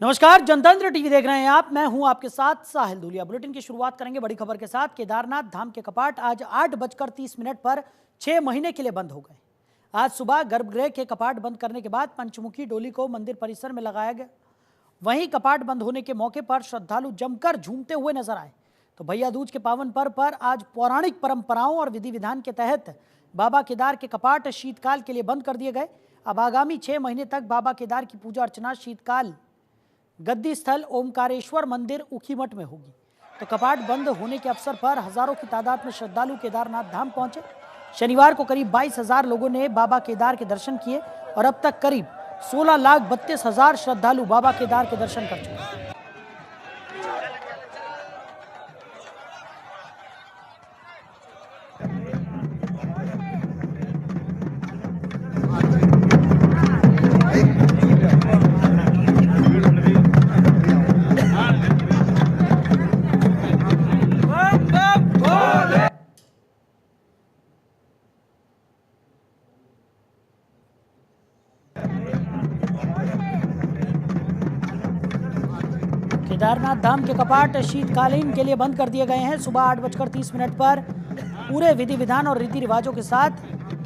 नमस्कार, जनतंत्र टीवी देख रहे हैं आप। मैं हूं आपके साथ साहिल दूलिया। बुलेटिन की शुरुआत करेंगे बड़ी खबर के साथ। केदारनाथ धाम के कपाट आज 8:30 पर 6 महीने के लिए बंद हो गए। आज सुबह गर्भगृह के कपाट बंद करने के बाद पंचमुखी डोली को मंदिर परिसर में लगाया गया। वहीं कपाट बंद होने के मौके पर श्रद्धालु जमकर झूमते हुए नजर आए। तो भैया दूज के पावन पर्व पर आज पौराणिक परंपराओं और विधि विधान के तहत बाबा केदार के कपाट शीतकाल के लिए बंद कर दिए गए। अब आगामी 6 महीने तक बाबा केदार की पूजा अर्चना शीतकाल गद्दी स्थल ओमकारेश्वर मंदिर ऊखीमठ में होगी। तो कपाट बंद होने के अवसर पर हजारों की तादाद में श्रद्धालु केदारनाथ धाम पहुंचे। शनिवार को करीब 22,000 लोगों ने बाबा केदार के दर्शन किए और अब तक करीब 16,32,000 श्रद्धालु बाबा केदार के दर्शन कर चुके हैं। केदारनाथ धाम के कपाट शीतकालीन के लिए बंद कर दिए गए हैं। सुबह 8:30 पर पूरे विधि विधान और रीति रिवाजों के साथ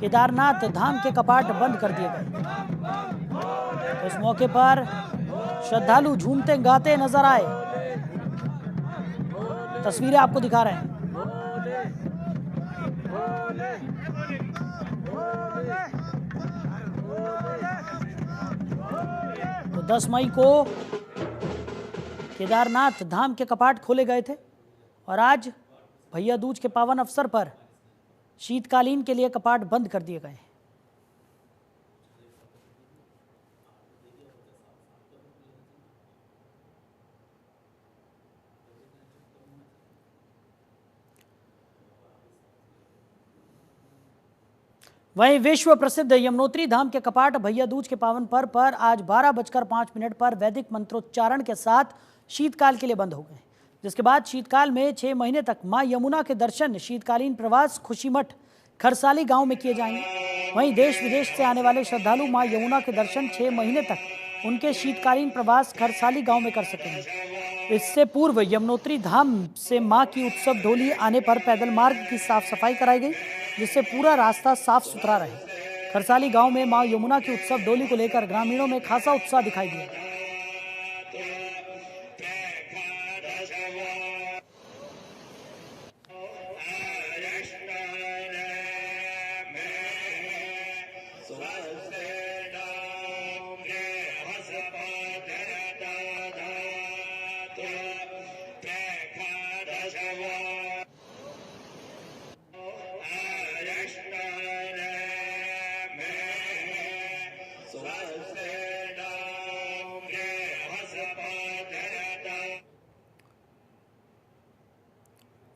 केदारनाथ धाम के कपाट बंद कर दिए गए। तो इस मौके पर श्रद्धालु झूमते गाते नजर आए। तस्वीरें आपको दिखा रहे हैं। तो 10 मई को केदारनाथ धाम के कपाट खोले गए थे और आज भैया दूज के पावन अवसर पर शीतकालीन के लिए कपाट बंद कर दिए गए। वहीं विश्व प्रसिद्ध यमुनोत्री धाम के कपाट भैया दूज के पावन पर्व पर आज 12:05 पर वैदिक मंत्रोच्चारण के साथ शीतकाल के लिए बंद हो गए, जिसके बाद शीतकाल में 6 महीने तक मां यमुना के दर्शन शीतकालीन प्रवास खुशीमठ खरसाली गांव में किए जाएंगे। वहीं देश विदेश से आने वाले श्रद्धालु मां यमुना के दर्शन 6 महीने तक उनके शीतकालीन प्रवास खरसाली गांव में कर सकेंगे। इससे पूर्व यमुनोत्री धाम से मां की उत्सव डोली आने पर पैदल मार्ग की साफ सफाई कराई गई, जिससे पूरा रास्ता साफ सुथरा रहे। खरसाली गांव में मां यमुना की उत्सव डोली को लेकर ग्रामीणों में खासा उत्साह दिखाई दिया।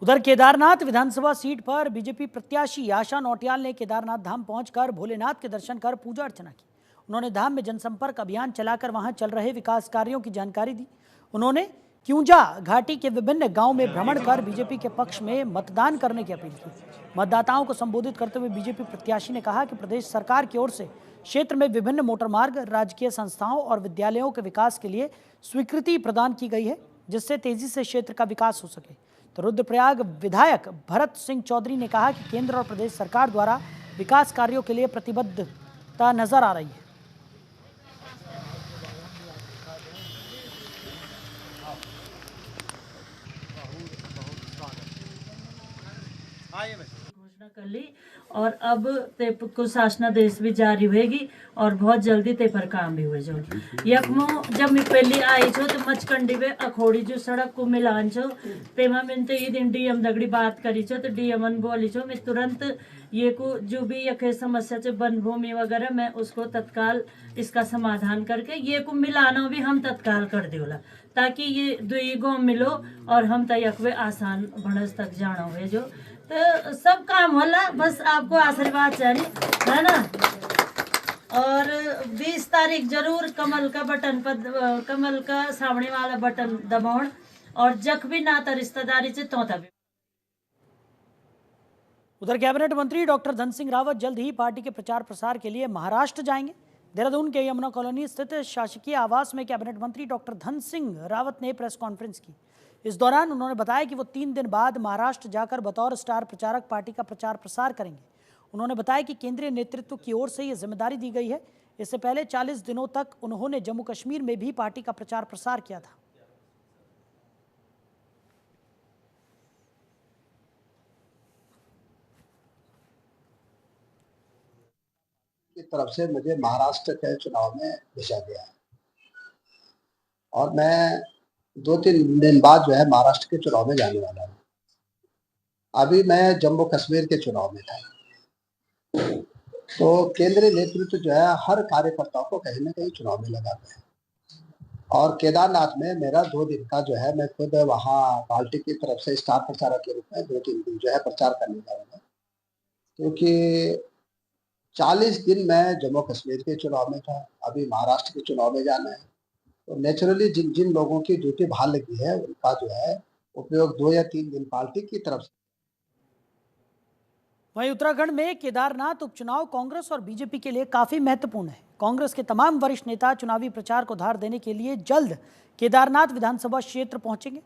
उधर केदारनाथ विधानसभा सीट पर बीजेपी प्रत्याशी आशा नौटियाल ने केदारनाथ धाम पहुंचकर भोलेनाथ के दर्शन कर पूजा अर्चना की। उन्होंने धाम में जनसंपर्क अभियान चलाकर वहां चल रहे विकास कार्यों की जानकारी दी। उन्होंने क्यूंजा घाटी के विभिन्न गांव में भ्रमण कर बीजेपी के पक्ष में मतदान करने की अपील की। मतदाताओं को संबोधित करते हुए बीजेपी प्रत्याशी ने कहा कि प्रदेश सरकार की ओर से क्षेत्र में विभिन्न मोटर मार्ग, राजकीय संस्थाओं और विद्यालयों के विकास के लिए स्वीकृति प्रदान की गई है, जिससे तेजी से क्षेत्र का विकास हो सके। तो रुद्रप्रयाग विधायक भरत सिंह चौधरी ने कहा कि केंद्र और प्रदेश सरकार द्वारा विकास कार्यों के लिए प्रतिबद्धता नजर आ रही है। घोषणा कर ली और अब ते को शासनादेश भी जारी होगी और बहुत जल्दी ते पर काम भी हो जाओ। यकमो जब मैं पहली आई छो तो मचकंडी में अखोड़ी जो सड़क को मिलान छो तेमा मैंने तो ये दिन डीएम दगड़ी बात करी छो तो डीएमन बोली छो मैं तुरंत ये को जो भी यके समस्या से वन भूमि वगैरह मैं उसको तत्काल इसका समाधान करके ये को मिलाना भी हम तत्काल कर देला ताकि ये दुई गाँव मिलो और हम तक आसान भनस तक जाना हुए जो तो सब काम होला। बस आपको आशीर्वाद चाहिए है ना। और 20 तारीख जरूर कमल का बटन पर कमल का सामने वाला बटन दबाओ और जख भी नाता रिश्तेदारी से तोता भी। उधर कैबिनेट मंत्री डॉक्टर धन सिंह रावत जल्द ही पार्टी के प्रचार प्रसार के लिए महाराष्ट्र जाएंगे। देहरादून के यमुना कॉलोनी स्थित शासकीय आवास में कैबिनेट मंत्री डॉक्टर धन सिंह रावत ने प्रेस कॉन्फ्रेंस की। इस दौरान उन्होंने बताया कि वो 3 दिन बाद महाराष्ट्र जाकर बतौर स्टार प्रचारक पार्टी का प्रचार प्रसार करेंगे। उन्होंने बताया कि केंद्रीय नेतृत्व की ओर से ये जिम्मेदारी दी गई है। इससे पहले 40 दिनों तक उन्होंने जम्मू कश्मीर में भी पार्टी का प्रचार प्रसार किया था। की तरफ से मुझे महाराष्ट्र के चुनाव में भेजा गया है और मैं 2-3 दिन बाद जो है महाराष्ट्र के चुनाव में जाने वाला हूँ। अभी मैं जम्मू कश्मीर के चुनाव में था, तो केंद्रीय नेतृत्व जो है हर कार्यकर्ताओं को कहीं ना कहीं चुनाव में लगाता है और केदारनाथ में मेरा 2 दिन का जो है मैं खुद वहाँ पार्टी की तरफ से स्टार प्रचारक के रूप में 2-3 दिन जो है प्रचार करने जा रहा हूँ, क्योंकि 40 दिन मैं जम्मू कश्मीर के चुनाव में था, अभी महाराष्ट्र के चुनाव में जाना है, तो नेचुरली जिन जिन लोगों की ड्यूटी बाहर लगी है उनका जो है उपयोग 2 या 3 दिन पार्टी की तरफ से। वहीं उत्तराखंड में केदारनाथ उपचुनाव कांग्रेस और बीजेपी के लिए काफी महत्वपूर्ण है। कांग्रेस के तमाम वरिष्ठ नेता चुनावी प्रचार को धार देने के लिए जल्द केदारनाथ विधानसभा क्षेत्र पहुंचेंगे।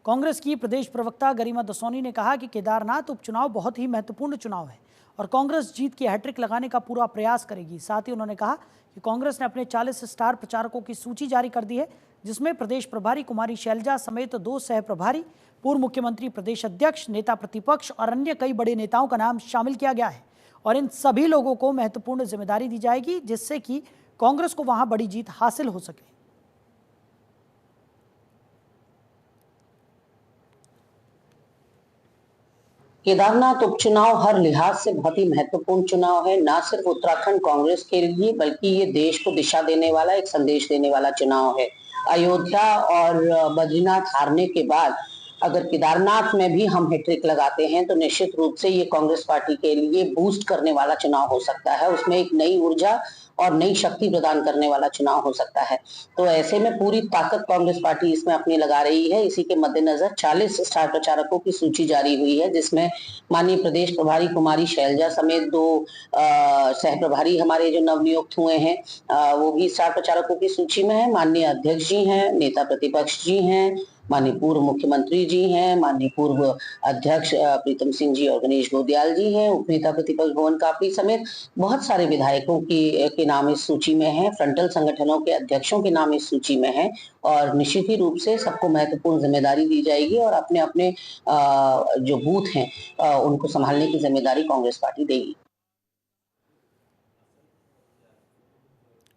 कांग्रेस की प्रदेश प्रवक्ता गरिमा दसोनी ने कहा कि केदारनाथ उपचुनाव बहुत ही महत्वपूर्ण चुनाव है और कांग्रेस जीत की हैट्रिक लगाने का पूरा प्रयास करेगी। साथ ही उन्होंने कहा कि कांग्रेस ने अपने 40 स्टार प्रचारकों की सूची जारी कर दी है, जिसमें प्रदेश प्रभारी कुमारी शैलजा समेत 2 सह प्रभारी, पूर्व मुख्यमंत्री, प्रदेश अध्यक्ष, नेता प्रतिपक्ष और अन्य कई बड़े नेताओं का नाम शामिल किया गया है और इन सभी लोगों को महत्वपूर्ण जिम्मेदारी दी जाएगी, जिससे कि कांग्रेस को वहां बड़ी जीत हासिल हो सके। केदारनाथ उपचुनाव हर लिहाज से बहुत ही महत्वपूर्ण चुनाव है, ना सिर्फ उत्तराखंड कांग्रेस के लिए बल्कि ये देश को दिशा देने वाला, एक संदेश देने वाला चुनाव है। अयोध्या और बद्रीनाथ हारने के बाद अगर केदारनाथ में भी हम हैट्रिक लगाते हैं तो निश्चित रूप से ये कांग्रेस पार्टी के लिए बूस्ट करने वाला चुनाव हो सकता है, उसमें एक नई ऊर्जा और नई शक्ति प्रदान करने वाला चुनाव हो सकता है। तो ऐसे में पूरी ताकत कांग्रेस पार्टी इसमें अपनी लगा रही है। इसी के मद्देनजर 40 स्टार प्रचारकों की सूची जारी हुई है, जिसमें माननीय प्रदेश प्रभारी कुमारी शैलजा समेत 2 सह प्रभारी हमारे जो नवनियुक्त हुए हैं वो भी स्टार प्रचारकों की सूची में है। माननीय अध्यक्ष जी हैं, नेता प्रतिपक्ष जी हैं, माननीय पूर्व मुख्यमंत्री जी हैं, माननीय पूर्व अध्यक्ष प्रीतम सिंह जी और गणेश गोदियाल जी हैं, उपनेता प्रतिपक्ष भुवन कापड़ी समेत बहुत सारे विधायकों के नाम इस सूची में हैं, फ्रंटल संगठनों के अध्यक्षों के नाम इस सूची में हैं और निश्चित ही रूप से सबको महत्वपूर्ण जिम्मेदारी दी जाएगी और अपने अपने जो बूथ हैं उनको संभालने की जिम्मेदारी कांग्रेस पार्टी देगी।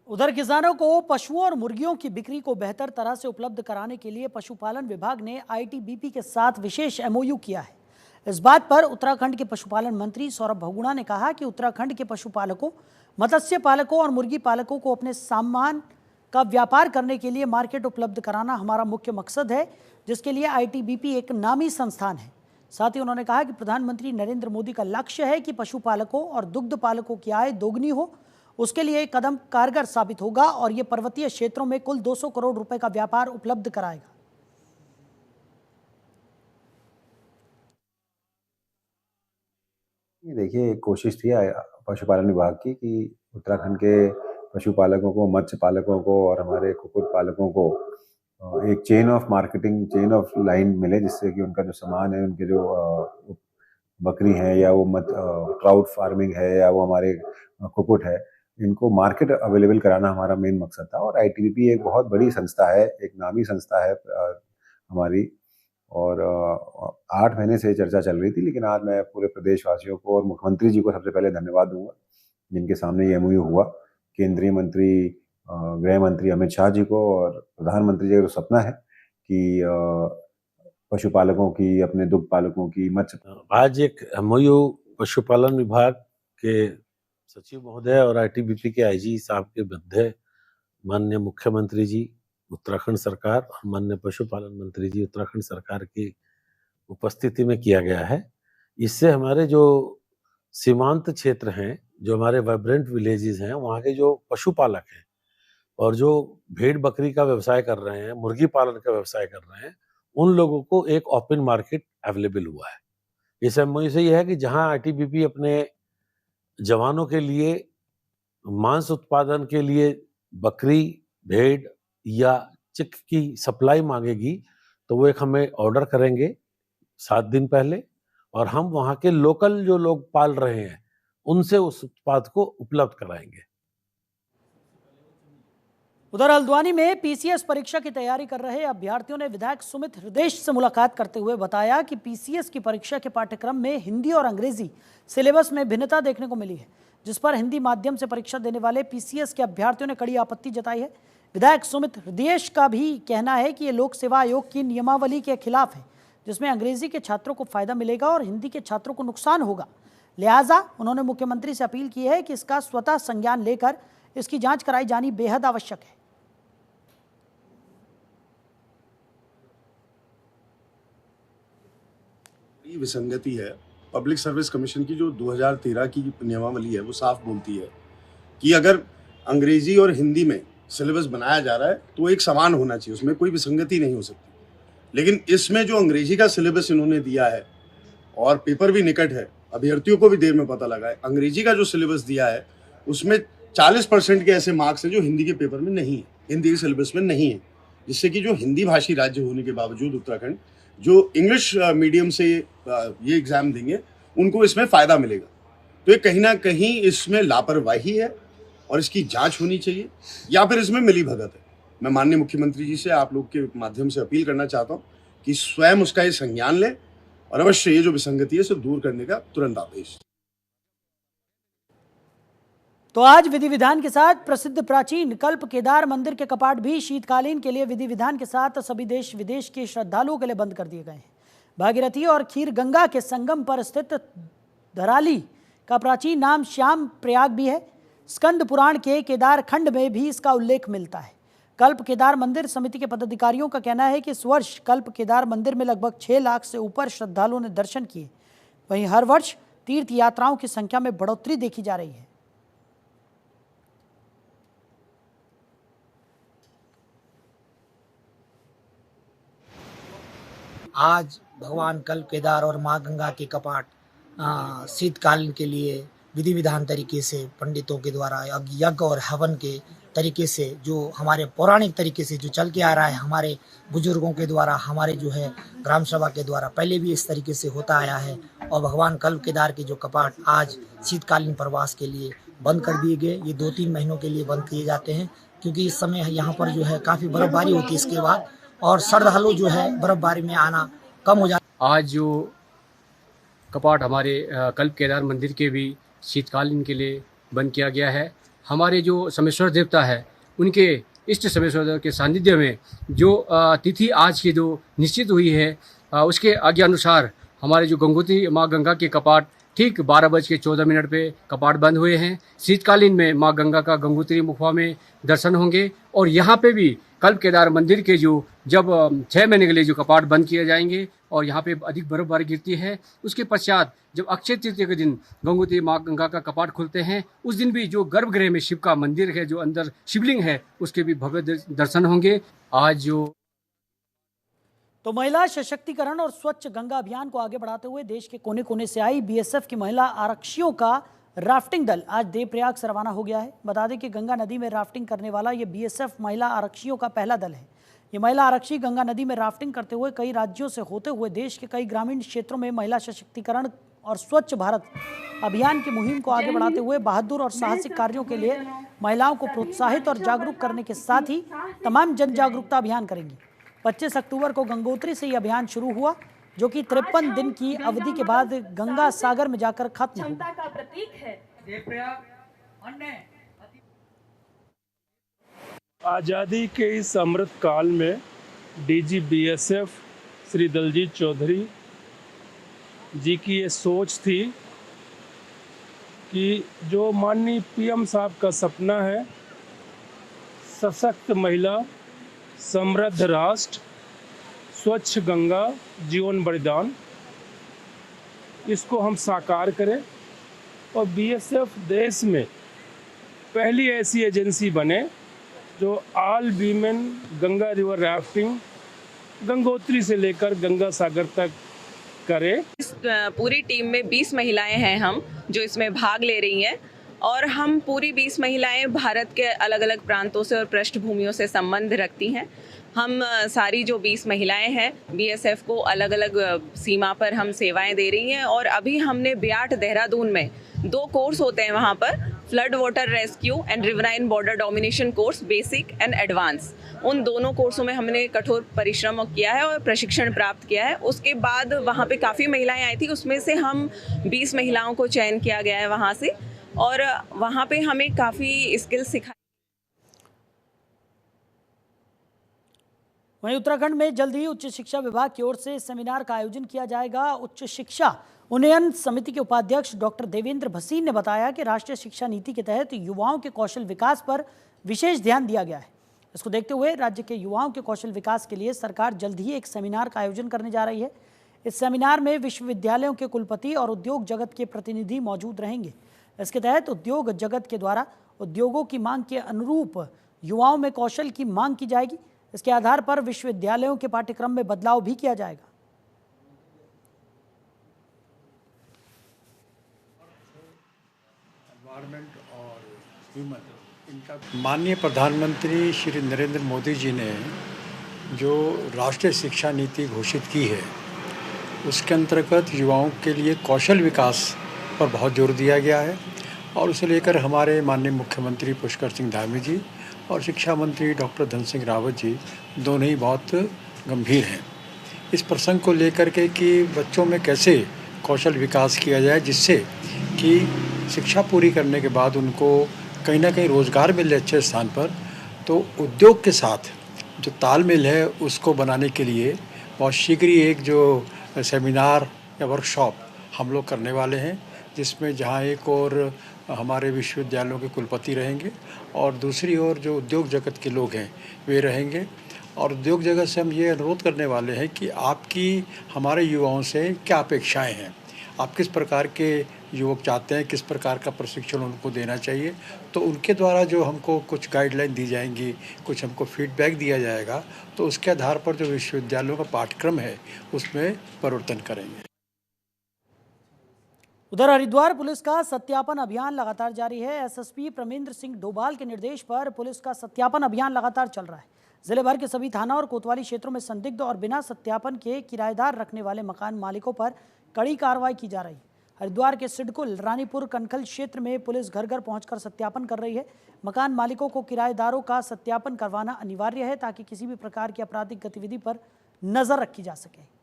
उधर किसानों को पशुओं और मुर्गियों की बिक्री को बेहतर तरह से उपलब्ध कराने के लिए पशुपालन विभाग ने आईटीबीपी के साथ विशेष एमओयू किया है। इस बात पर उत्तराखंड के पशुपालन मंत्री सौरभ बहुगुणा ने कहा कि उत्तराखंड के पशुपालकों, मत्स्य पालकों और मुर्गी पालकों को अपने सामान का व्यापार करने के लिए मार्केट उपलब्ध कराना हमारा मुख्य मकसद है, जिसके लिए आईटीबीपी एक नामी संस्थान है। साथ ही उन्होंने कहा कि प्रधानमंत्री नरेंद्र मोदी का लक्ष्य है कि पशुपालकों और दुग्ध पालकों की आय दोगुनी हो। उसके लिए एक कदम कारगर साबित होगा और ये पर्वतीय क्षेत्रों में कुल 200 करोड़ रुपए का व्यापार उपलब्ध कराएगा। देखिए, कोशिश थी पशुपालन विभाग की कि उत्तराखंड के पशुपालकों को, मत्स्य पालकों को और हमारे कुक्कुट पालकों को एक chain of marketing, chain of line मिले, जिससे कि उनका जो सामान है, उनके जो बकरी है या वो ट्राउट फार्मिंग है या वो हमारे कुक्कुट है, इनको मार्केट अवेलेबल कराना हमारा मेन मकसद था। और आईटीबीपी एक बहुत बड़ी संस्था है, एक नामी संस्था है हमारी, और 8 महीने से चर्चा चल रही थी, लेकिन आज मैं पूरे प्रदेशवासियों को और मुख्यमंत्री जी को सबसे पहले धन्यवाद दूंगा, जिनके सामने ये एमओयू हुआ। केंद्रीय मंत्री, गृह मंत्री अमित शाह जी को और प्रधानमंत्री जी का जो सपना है कि पशुपालकों की, अपने दुग्ध पालकों की, मत्स्य, आज एक एमओयू पशुपालन विभाग के सचिव महोदय और आईटीबीपी के आईजी साहब के मध्य माननीय मुख्यमंत्री जी उत्तराखंड सरकार और माननीय पशुपालन मंत्री जी उत्तराखंड सरकार की उपस्थिति में किया गया है। इससे हमारे जो सीमांत क्षेत्र हैं, जो हमारे वाइब्रेंट विलेजेस हैं, वहाँ के जो पशुपालक हैं और जो भेड़ बकरी का व्यवसाय कर रहे हैं, मुर्गी पालन का व्यवसाय कर रहे हैं, उन लोगों को एक ओपन मार्केट अवेलेबल हुआ है। इस एमओयू से यह है कि जहाँ आईटीबीपी अपने जवानों के लिए मांस उत्पादन के लिए बकरी, भेड़ या चिक की सप्लाई मांगेगी तो वो एक हमें ऑर्डर करेंगे 7 दिन पहले, और हम वहाँ के लोकल जो लोग पाल रहे हैं उनसे उस उत्पाद को उपलब्ध कराएंगे। उधर हल्द्वानी में पीसीएस परीक्षा की तैयारी कर रहे अभ्यर्थियों ने विधायक सुमित हृदय से मुलाकात करते हुए बताया कि पीसीएस की परीक्षा के पाठ्यक्रम में हिंदी और अंग्रेजी सिलेबस में भिन्नता देखने को मिली है, जिस पर हिंदी माध्यम से परीक्षा देने वाले पीसीएस के अभ्यर्थियों ने कड़ी आपत्ति जताई है। विधायक सुमित हृदय का भी कहना है कि ये लोक सेवा आयोग की नियमावली के खिलाफ है, जिसमें अंग्रेजी के छात्रों को फायदा मिलेगा और हिंदी के छात्रों को नुकसान होगा। लिहाजा उन्होंने मुख्यमंत्री से अपील की है कि इसका स्वतः संज्ञान लेकर इसकी जांच कराई जानी बेहद आवश्यक है। विसंगति है। पब्लिक सर्विस कमीशन की जो 2013 की नियमावली है वो साफ बोलती है कि अगर अंग्रेजी और हिंदी में सिलेबस बनाया जा रहा है तो एक समान होना चाहिए, उसमें कोई विसंगति नहीं हो सकती। लेकिन इसमें जो अंग्रेजी का सिलेबस इन्होंने दिया है और पेपर भी निकट है, अभ्यर्थियों को भी देर में पता लगा है, अंग्रेजी का जो सिलेबस दिया है उसमें 40% के ऐसे मार्क्स हैं जो हिंदी के पेपर में नहीं है, हिंदी के सिलेबस में नहीं है, जिससे कि जो हिंदी भाषी राज्य होने के बावजूद उत्तराखंड जो इंग्लिश मीडियम से ये एग्जाम देंगे उनको इसमें फ़ायदा मिलेगा। तो ये कहीं ना कहीं इसमें लापरवाही है और इसकी जांच होनी चाहिए, या फिर इसमें मिलीभगत है। मैं माननीय मुख्यमंत्री जी से आप लोग के माध्यम से अपील करना चाहता हूँ कि स्वयं उसका ये संज्ञान लें और अवश्य ये जो विसंगति है इसे दूर करने का तुरंत आदेश। तो आज विधि विधान के साथ प्रसिद्ध प्राचीन कल्प केदार मंदिर के कपाट भी शीतकालीन के लिए विधि विधान के साथ सभी देश विदेश के श्रद्धालुओं के लिए बंद कर दिए गए हैं। भागीरथी और खीर गंगा के संगम पर स्थित धराली का प्राचीन नाम श्याम प्रयाग भी है। स्कंद पुराण के केदार खंड में भी इसका उल्लेख मिलता है। कल्प केदार मंदिर समिति के पदाधिकारियों का कहना है कि इस वर्ष कल्प केदार मंदिर में लगभग 6 लाख से ऊपर श्रद्धालुओं ने दर्शन किए। वहीं हर वर्ष तीर्थ यात्राओं की संख्या में बढ़ोतरी देखी जा रही है। आज भगवान कल्प केदार और माँ गंगा के कपाट शीतकालीन के लिए विधि विधान तरीके से पंडितों के द्वारा यज्ञ और हवन के तरीके से जो हमारे पौराणिक तरीके से जो चल के आ रहा है, हमारे बुजुर्गों के द्वारा, हमारे जो है ग्राम सभा के द्वारा पहले भी इस तरीके से होता आया है। और भगवान कल्प केदार के जो कपाट आज शीतकालीन प्रवास के लिए बंद कर दिए गए। ये 2-3 महीनों के लिए बंद किए जाते हैं क्योंकि इस समय यहाँ पर जो है काफ़ी बर्फबारी होती है इसके बाद, और श्रद्धालु जो है बर्फबारी में आना कम हो जाता। आज जो कपाट हमारे कल्प केदार मंदिर के भी शीतकालीन के लिए बंद किया गया है। हमारे जो समेश्वर देवता है उनके इष्ट समेश्वर देवता के सानिध्य में जो तिथि आज की जो निश्चित हुई है उसके आज्ञा अनुसार हमारे जो गंगोत्री माँ गंगा के कपाट ठीक 12:14 पे कपाट बंद हुए हैं। शीतकालीन में माँ गंगा का गंगोत्री मुखवा में दर्शन होंगे और यहाँ पे भी कल्प केदार मंदिर के जो जब 6 महीने के लिए जो कपाट बंद किए जाएंगे और यहाँ पे अधिक बर्फबारी गिरती है, उसके पश्चात जब अक्षय तृतीया के दिन गंगोत्री माँ गंगा का कपाट खुलते हैं, उस दिन भी जो गर्भगृह में शिव का मंदिर है, जो अंदर शिवलिंग है, उसके भी भव्य दर्शन होंगे। आज जो तो महिला सशक्तिकरण और स्वच्छ गंगा अभियान को आगे बढ़ाते हुए देश के कोने कोने से आई बीएसएफ की महिला आरक्षियों का राफ्टिंग दल आज देवप्रयाग से रवाना हो गया है। बता दें कि गंगा नदी में राफ्टिंग करने वाला ये बीएसएफ महिला आरक्षियों का पहला दल है। ये महिला आरक्षी गंगा नदी में राफ्टिंग करते हुए कई राज्यों से होते हुए देश के कई ग्रामीण क्षेत्रों में महिला सशक्तिकरण और स्वच्छ भारत अभियान की मुहिम को आगे बढ़ाते हुए बहादुर और साहसिक कार्यों के लिए महिलाओं को प्रोत्साहित और जागरूक करने के साथ ही तमाम जन जागरूकता अभियान करेंगी। 25 अक्टूबर को गंगोत्री से ये अभियान शुरू हुआ, जो कि 53 दिन की अवधि के बाद गंगा सागर में जाकर खत्म हुआ। आज़ादी के इस अमृत काल में डीजी बीएसएफ श्री दलजीत चौधरी जी की ये सोच थी कि जो माननीय पीएम साहब का सपना है, सशक्त महिला, समृद्ध राष्ट्र, स्वच्छ गंगा, जीवन बलिदान, इसको हम साकार करें और बीएसएफ देश में पहली ऐसी एजेंसी बने जो all women Ganga river rafting Gangotri से लेकर गंगा सागर तक करे। इस पूरी टीम में 20 महिलाएं हैं हम जो इसमें भाग ले रही हैं और हम पूरी 20 महिलाएं भारत के अलग अलग प्रांतों से और पृष्ठभूमियों से संबंध रखती हैं। हम सारी जो 20 महिलाएं हैं बीएसएफ को अलग अलग सीमा पर हम सेवाएं दे रही हैं। और अभी हमने बियाट देहरादून में 2 कोर्स होते हैं वहाँ पर, flood water rescue and riverine border domination course basic and advance. उन दोनों कोर्सों में हमने कठोर परिश्रम किया है और प्रशिक्षण प्राप्त किया है। उसके बाद वहाँ पे काफ़ी महिलाएं आई थी, उसमें से हम 20 महिलाओं को चयन किया गया है वहाँ से, और वहाँ पे हमें काफ़ी स्किल सिखाई। वहीं उत्तराखंड में जल्द ही उच्च शिक्षा विभाग की ओर से सेमिनार का आयोजन किया जाएगा। उच्च शिक्षा उन्नयन समिति के उपाध्यक्ष डॉक्टर देवेंद्र भसीन ने बताया कि राष्ट्रीय शिक्षा नीति के तहत युवाओं के कौशल विकास पर विशेष ध्यान दिया गया है। इसको देखते हुए राज्य के युवाओं के कौशल विकास के लिए सरकार जल्द ही एक सेमिनार का आयोजन करने जा रही है। इस सेमिनार में विश्वविद्यालयों के कुलपति और उद्योग जगत के प्रतिनिधि मौजूद रहेंगे। इसके तहत उद्योग जगत के द्वारा उद्योगों की मांग के अनुरूप युवाओं में कौशल की मांग की जाएगी। इसके आधार पर विश्वविद्यालयों के पाठ्यक्रम में बदलाव भी किया जाएगा। एनवायरमेंट और ह्यूमन, इनका माननीय प्रधानमंत्री श्री नरेंद्र मोदी जी ने जो राष्ट्रीय शिक्षा नीति घोषित की है, उसके अंतर्गत युवाओं के लिए कौशल विकास पर बहुत जोर दिया गया है। और उसे लेकर हमारे माननीय मुख्यमंत्री पुष्कर सिंह धामी जी और शिक्षा मंत्री डॉक्टर धन सिंह रावत जी दोनों ही बहुत गंभीर हैं इस प्रसंग को लेकर के कि बच्चों में कैसे कौशल विकास किया जाए, जिससे कि शिक्षा पूरी करने के बाद उनको कहीं ना कहीं रोज़गार मिले अच्छे स्थान पर। तो उद्योग के साथ जो तालमेल है उसको बनाने के लिए बहुत शीघ्र ही एक जो सेमिनार या वर्कशॉप हम लोग करने वाले हैं, जिसमें जहाँ एक और हमारे विश्वविद्यालयों के कुलपति रहेंगे और दूसरी ओर जो उद्योग जगत के लोग हैं वे रहेंगे। और उद्योग जगत से हम ये अनुरोध करने वाले हैं कि आपकी हमारे युवाओं से क्या अपेक्षाएं हैं, आप किस प्रकार के युवक चाहते हैं, किस प्रकार का प्रशिक्षण उनको देना चाहिए। तो उनके द्वारा जो हमको कुछ गाइडलाइन दी जाएंगी, कुछ हमको फीडबैक दिया जाएगा, तो उसके आधार पर जो विश्वविद्यालयों का पाठ्यक्रम है उसमें परिवर्तन करेंगे। उधर हरिद्वार पुलिस का सत्यापन अभियान लगातार जारी है। एसएसपी प्रमेंद्र सिंह डोभाल के निर्देश पर पुलिस का सत्यापन अभियान लगातार चल रहा है। जिले भर के सभी थाना और कोतवाली क्षेत्रों में संदिग्ध और बिना सत्यापन के किराएदार रखने वाले मकान मालिकों पर कड़ी कार्रवाई की जा रही है। हरिद्वार के सिडकुल रानीपुर कनखल क्षेत्र में पुलिस घर घर पहुंचकर सत्यापन कर रही है। मकान मालिकों को किराएदारों का सत्यापन करवाना अनिवार्य है ताकि किसी भी प्रकार की आपराधिक गतिविधि पर नजर रखी जा सके।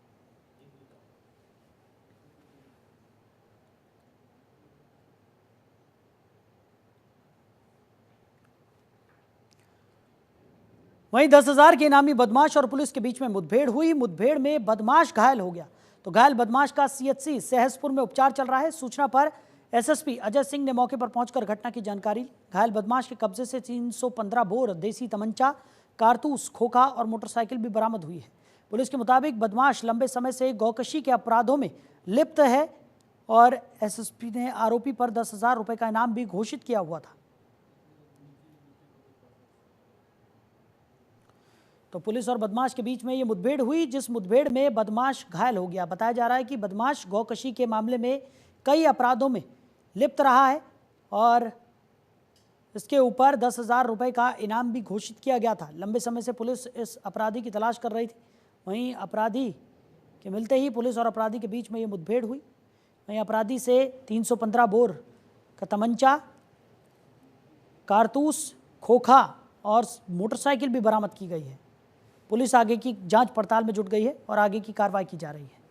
वहीं 10,000 के इनामी बदमाश और पुलिस के बीच में मुठभेड़ हुई। मुठभेड़ में बदमाश घायल हो गया, तो घायल बदमाश का सीएचसी सहसपुर में उपचार चल रहा है। सूचना पर एसएसपी अजय सिंह ने मौके पर पहुंचकर घटना की जानकारी ली। घायल बदमाश के कब्जे से 315 बोर देसी तमंचा, कारतूस, खोखा और मोटरसाइकिल भी बरामद हुई है। पुलिस के मुताबिक बदमाश लंबे समय से गौकशी के अपराधों में लिप्त है और एसएसपी ने आरोपी पर 10,000 रुपये का इनाम भी घोषित किया हुआ था। तो पुलिस और बदमाश के बीच में ये मुठभेड़ हुई, जिस मुठभेड़ में बदमाश घायल हो गया। बताया जा रहा है कि बदमाश गौकशी के मामले में कई अपराधों में लिप्त रहा है और इसके ऊपर 10,000 रुपये का इनाम भी घोषित किया गया था। लंबे समय से पुलिस इस अपराधी की तलाश कर रही थी। वहीं अपराधी के मिलते ही पुलिस और अपराधी के बीच में ये मुठभेड़ हुई। वहीं अपराधी से 315 बोर का तमंचा, कारतूस, खोखा और मोटरसाइकिल भी बरामद की गई है। पुलिस आगे की जांच पड़ताल में जुट गई है और आगे की कार्रवाई की जा रही है।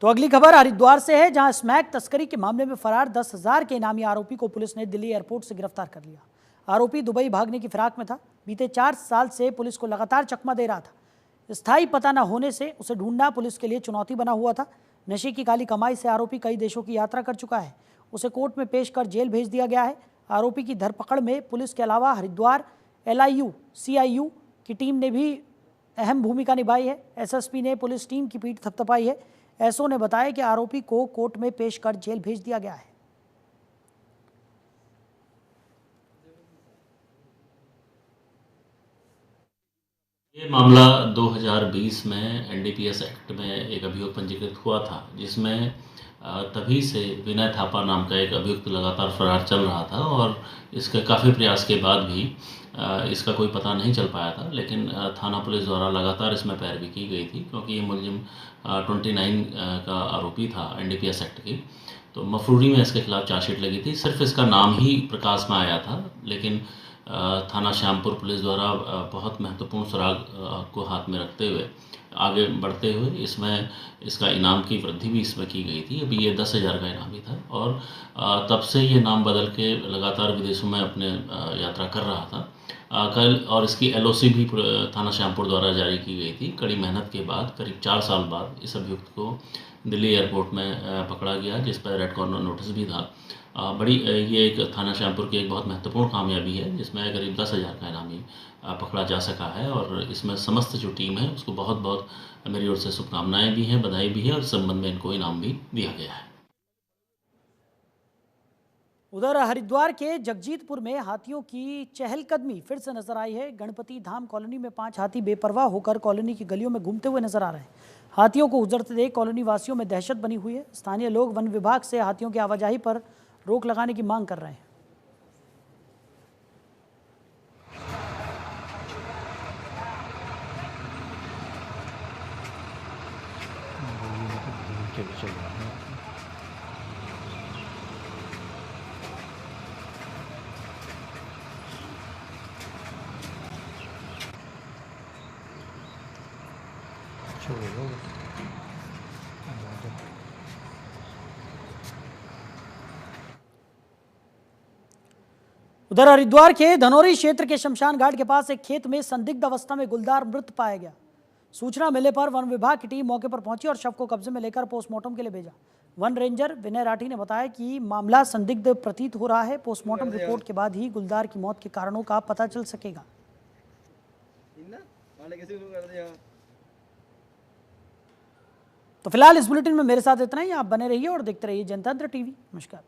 तो अगली खबर हरिद्वार से है, जहां स्मैक तस्करी के मामले में फरार 10,000 के इनामी आरोपी को पुलिस ने दिल्ली एयरपोर्ट से गिरफ्तार कर लिया। आरोपी दुबई भागने की फिराक में था। बीते 4 साल से पुलिस को लगातार चकमा दे रहा था। स्थायी पता न होने से उसे ढूंढना पुलिस के लिए चुनौती बना हुआ था। नशे की काली कमाई से आरोपी कई देशों की यात्रा कर चुका है। उसे कोर्ट में पेश कर जेल भेज दिया गया है। आरोपी की धरपकड़ में पुलिस के अलावा हरिद्वार LIU CIU की टीम ने भी अहम भूमिका निभाई है। एसएसपी ने पुलिस टीम की पीठ थपथपाई है। एसओ ने बताया कि आरोपी को कोर्ट में पेश कर जेल भेज दिया गया है। ये मामला 2020 में एनडीपीएस एक्ट में एक अभियोग पंजीकृत हुआ था, जिसमें तभी से विनय थापा नाम का एक अभियुक्त लगातार फरार चल रहा था और इसके काफ़ी प्रयास के बाद भी इसका कोई पता नहीं चल पाया था। लेकिन थाना पुलिस द्वारा लगातार इसमें पैरवी की गई थी, क्योंकि ये मुलजिम 29 का आरोपी था एनडीपीएस एक्ट की। तो मफरूरी में इसके खिलाफ चार्जशीट लगी थी। सिर्फ इसका नाम ही प्रकाश में आया था, लेकिन थाना श्यामपुर पुलिस द्वारा बहुत महत्वपूर्ण सुराग को हाथ में रखते हुए आगे बढ़ते हुए इसमें इसका इनाम की वृद्धि भी इसमें की गई थी। अभी ये 10,000 का इनाम ही था और तब से ये नाम बदल के लगातार विदेशों में अपने यात्रा कर रहा था। कल और इसकी एलओसी भी थाना श्यामपुर द्वारा जारी की गई थी। कड़ी मेहनत के बाद करीब 4 साल बाद इस अभियुक्त को दिल्ली एयरपोर्ट में पकड़ा गया, जिस पर रेड कॉर्नर नोटिस भी था। ये एक थाना श्यामपुर की एक बहुत महत्वपूर्ण कामयाबी है, जिसमें करीब 10,000 का इनामी पकड़ा जा सका है। और इसमें समस्त जो टीम है उसको बहुत बहुत मेरी ओर से शुभकामनाएं भी हैं, बधाई भी है और इस संबंध में इनको इनाम भी दिया गया है। उधर हरिद्वार के जगजीतपुर में हाथियों की चहलकदमी फिर से नजर आई है। गणपति धाम कॉलोनी में 5 हाथी बेपरवाह होकर कॉलोनी की गलियों में घूमते हुए नजर आ रहे हैं। हाथियों को गुजरते देख कॉलोनी वासियों में दहशत बनी हुई है। स्थानीय लोग वन विभाग से हाथियों की आवाजाही पर रोक लगाने की मांग कर रहे हैं। उधर हरिद्वार के धनौरी क्षेत्र के शमशान घाट के पास एक खेत में संदिग्ध अवस्था में गुलदार मृत पाया गया। सूचना मिलने पर वन विभाग की टीम मौके पर पहुंची और शव को कब्जे में लेकर पोस्टमार्टम के लिए भेजा। वन रेंजर विनय राठी ने बताया कि मामला संदिग्ध प्रतीत हो रहा है। पोस्टमार्टम रिपोर्ट के बाद ही गुलदार की मौत के कारणों का पता चल सकेगा। तो फिलहाल इस बुलेटिन में मेरे साथ इतना ही। आप बने रहिए और देखते रहिए जनतंत्र टीवी। नमस्कार।